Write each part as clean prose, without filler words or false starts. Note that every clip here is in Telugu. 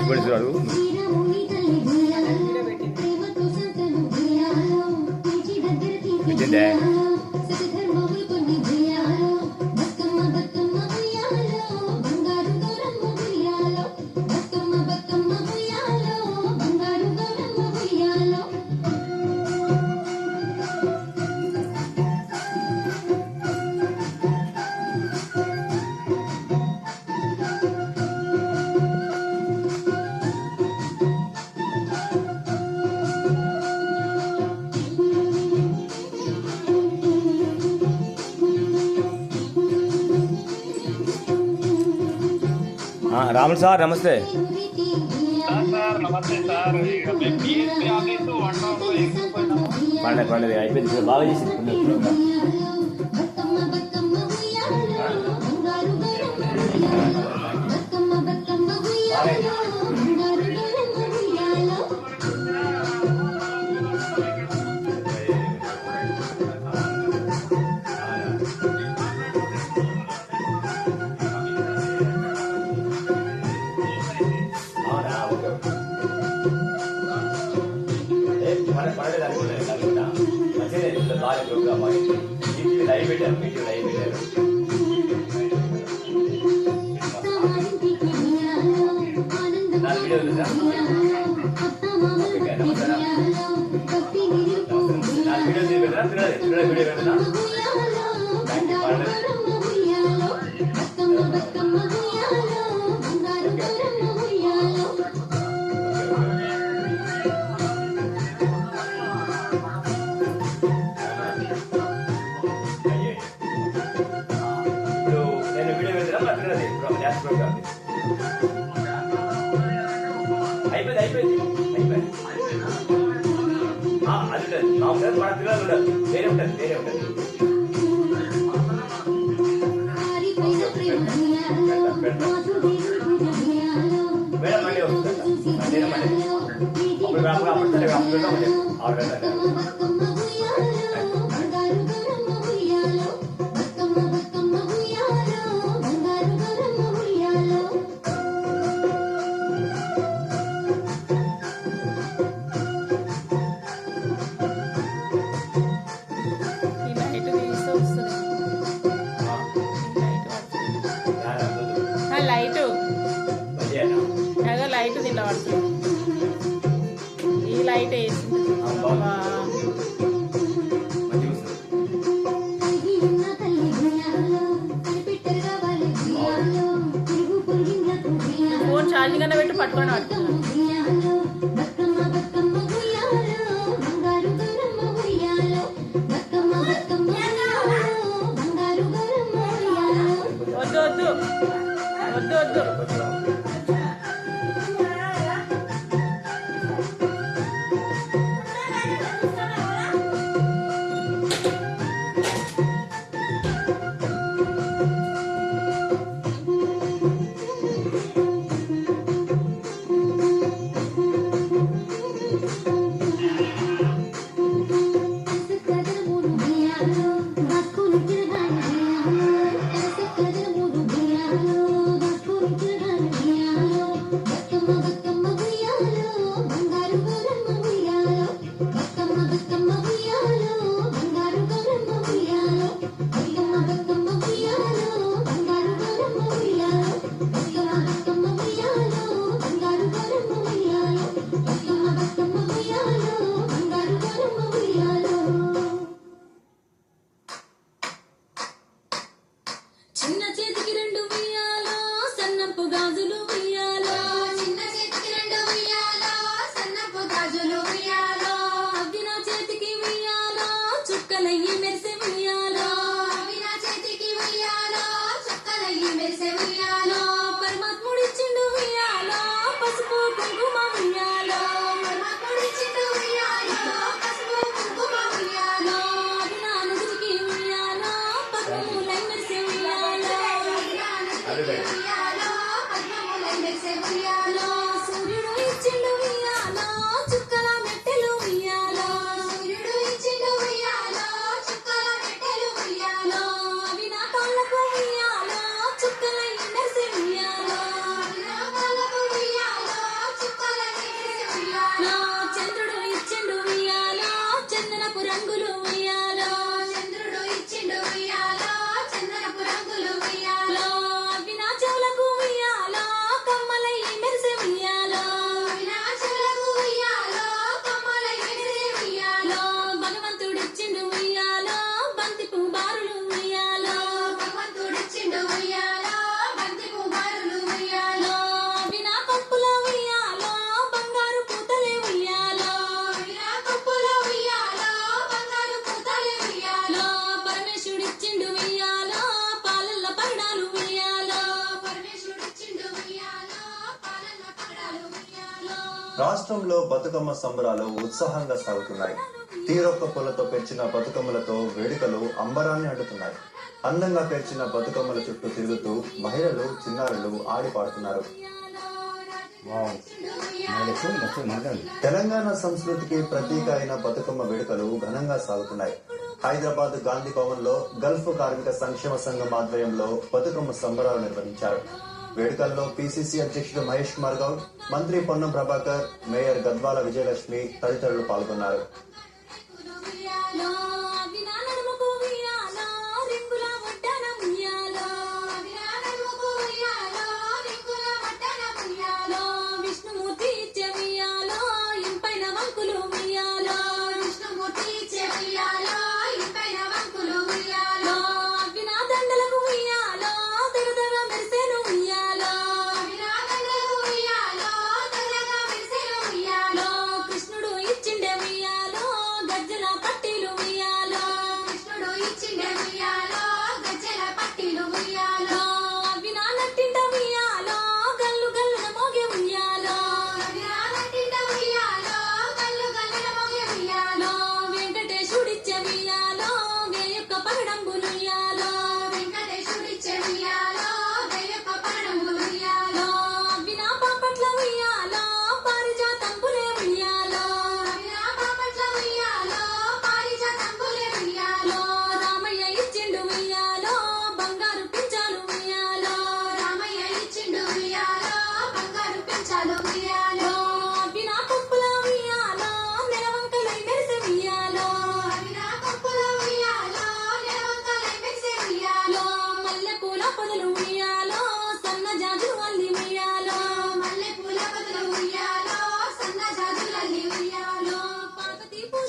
పడిపోయాడు. పెట్టిందే రాములు సార్ నమస్తే. పండగ అయిపోయింది, బాగా చేసింది. లైవ్ పెట్టారు, మీకు లైవ్ పెట్టారు. నా వీడియో నా వీడియో పెట్టరా, వీడియో పెట్టరా. అయిపోయింది అది ఉంటుంది. మన పిల్లలు ఉండదు, వేరే ఉంటుంది. మేడం మళ్ళీ వస్తుంది, అప్పుడు లైట్ దీంట్లో పడుతుంది. ఈ లైట్ వేసింది. ఫోన్ ఛార్జింగ్ అన్న పెట్టి పట్టుకొని పడుతున్నాను. వద్దు వద్దు వద్దు వద్దు. రాష్ట్రంలో బతుకమ్మ సంబరాలు ఉత్సాహంగా సాగుతున్నాయి. తీరొక్క పూలతో పెంచిన బతుకమ్మలతో వేడుకలు అంబరాన్ని అడ్డుతున్నాయి. అందంగా పేర్చిన బతుకమ్మల చుట్టూ తిరుగుతూ మహిళలు చిన్నారులు ఆడి పాడుతున్నారు. తెలంగాణ సంస్కృతికి ప్రతీక అయిన బతుకమ్మ వేడుకలు ఘనంగా సాగుతున్నాయి. హైదరాబాద్ గాంధీ భవన్ లో గల్ఫ్ కార్మిక సంక్షేమ సంఘం ఆధ్వర్యంలో బతుకమ్మ సంబరాలు నిర్వహించారు. వేడుకల్లో పిసిసి అధ్యక్షుడు మహేష్ కుమార్ గౌడ్, మంత్రి పొన్నం ప్రభాకర్, మేయర్ గద్వాల విజయలక్ష్మి తదితరులు పాల్గొన్నారు.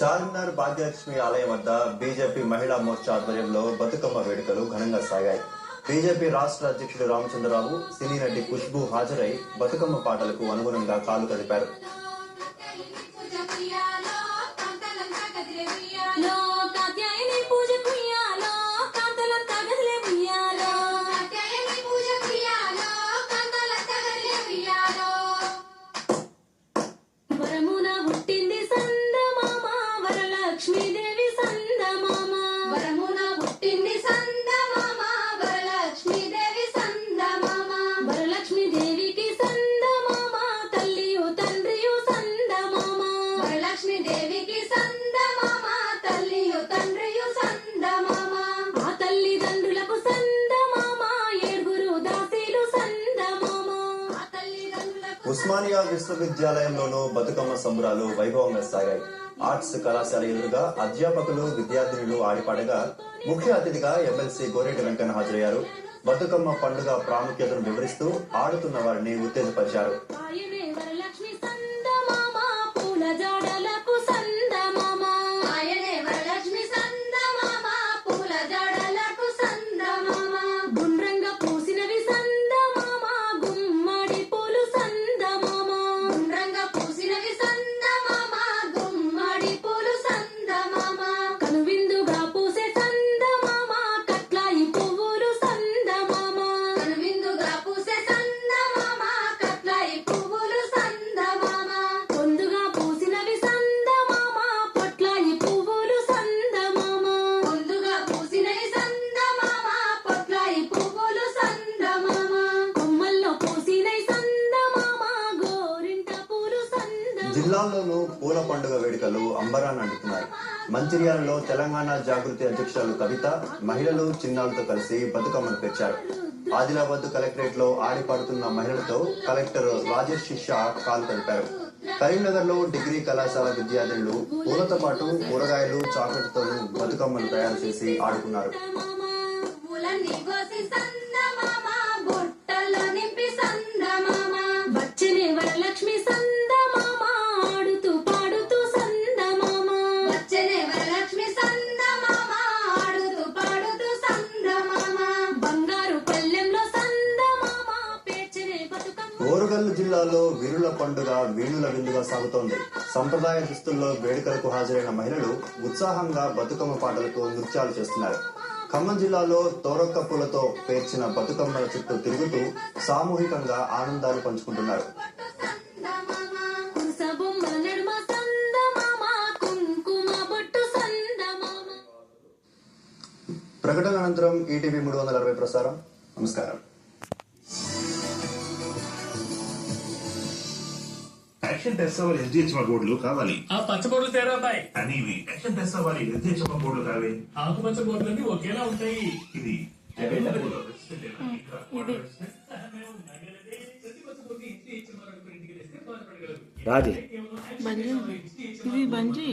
చార్మినార్ భాగ్యలక్ష్మి ఆలయం వద్ద బీజేపీ మహిళా మోర్చా ఆధ్వర్యంలో బతుకమ్మ వేడుకలు ఘనంగా సాగాయి. బీజేపీ రాష్ట్ర అధ్యక్షుడు రామచంద్రరావు, సినీ నటి ఖుష్బూ హాజరై బతుకమ్మ పాటలకు అనుగుణంగా కాలు కదిపారు. ఉస్మానియా విశ్వవిద్యాలయంలోనూ బతుకమ్మ సంబరాలు వైభవంగా సాగాయి. ఆర్ట్స్ కళాశాల ఎదురుగా అధ్యాపకులు, విద్యార్థినులు ఆడిపాడగా ముఖ్య అతిథిగా ఎమ్మెల్సీ గోరెడ్డి వెంకన్న హాజరయ్యారు. బతుకమ్మ పండుగ ప్రాముఖ్యతను వివరిస్తూ ఆడుతున్న వారిని ఉత్తేజపరిచారు. జిల్లాల్లోనూ పూల పండుగ వేడుకలు అంబరాన్ని అంటున్నాయి. మంచిర్యాలలో తెలంగాణ జాగృతి అధ్యక్షురాలు కవిత మహిళలు, చిన్నారులతో కలిసి బతుకమ్మను పెంచారు. ఆదిలాబాద్ కలెక్టరేట్ లో ఆడిపాడుతున్న మహిళలతో కలెక్టర్ రాజేష్ షా కాలు కలిపారు. కరీంనగర్ లో డిగ్రీ కళాశాల విద్యార్థులు పూలతో పాటు కూరగాయలు, చాక్లెట్తోనూ బతుకమ్మను తయారు చేసి ఆడుకున్నారు. ఓరుగల్లు జిల్లాలో వీరుల పండుగ వీణుల విందుగా సాగుతోంది. సంప్రదాయ దుస్తుల్లో వేడుకలకు హాజరైన మహిళలు ఉత్సాహంగా బతుకమ్మ పాటలతో నృత్యాలు చేస్తున్నారు. ఖమ్మం జిల్లాలో తోరొక్క పూలతో పేర్చిన బతుకమ్మల చుట్టూ తిరుగుతూ సామూహికంగా ఆనందాలు పంచుకుంటున్నారు. ప్రకటన అనంతరం ఈటీవీ 360 ప్రసారం. నమస్కారం. యాక్షన్ టెస్ట్ అవ్వాలి ఎస్డిహెచ్ఎం బోర్డులు కావాలి. ఆ పచ్చ బోర్డులు తేడా ఉంటాయి. కానీ ఇవి యాక్షన్ టెస్ట్ అవ్వాలి ఎస్డిహెచ్ఎం బోర్డులు కావే. ఆకుపచ్చ బోర్డులన్నీ ఒకేలా ఉంటాయి. ఇది బంజీ ఇది బంజీ